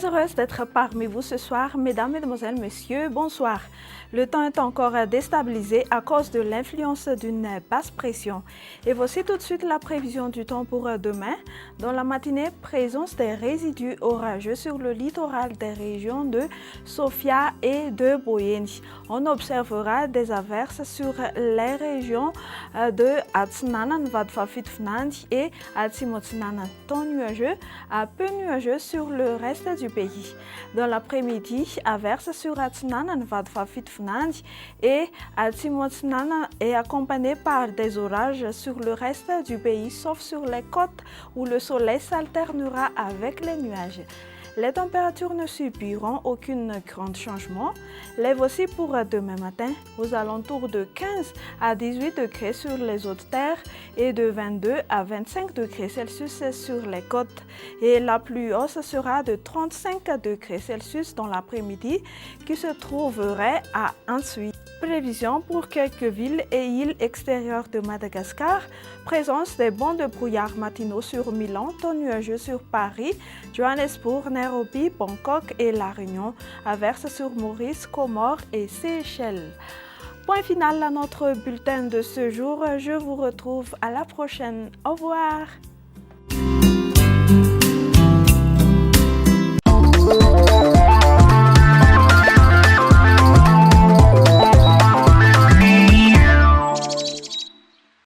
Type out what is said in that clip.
Très heureuse d'être parmi vous ce soir, mesdames, mesdemoiselles, messieurs, bonsoir. Le temps est encore déstabilisé à cause de l'influence d'une basse pression. Et voici tout de suite la prévision du temps pour demain. Dans la matinée, présence des résidus orageux sur le littoral des régions de Sofia et de Boyeni. On observera des averses sur les régions de Atsinanan, Vadfafitfnandi et Atsimotsinanan. Temps nuageux à peu nuageux sur le reste du pays. Dans l'après-midi, averses sur Atsinanan, Vadfafitfnandi et Atsimotsinanan est accompagné par des orages sur le reste du pays, sauf sur les côtes où le soleil s'alternera avec les nuages. Les températures ne subiront aucun grand changement. Les voici pour demain matin, aux alentours de 15 à 18 degrés sur les hautes terres et de 22 à 25 degrés Celsius sur les côtes. Et la plus haute sera de 35 degrés Celsius dans l'après-midi qui se trouverait à Ansuit. Prévision pour quelques villes et îles extérieures de Madagascar. Présence des bancs de brouillard matinaux sur Milan, temps nuageux sur Paris, Johannesburg, Nairobi, Bangkok et La Réunion. Averses sur Maurice, Comores et Seychelles. Point final à notre bulletin de ce jour. Je vous retrouve à la prochaine. Au revoir.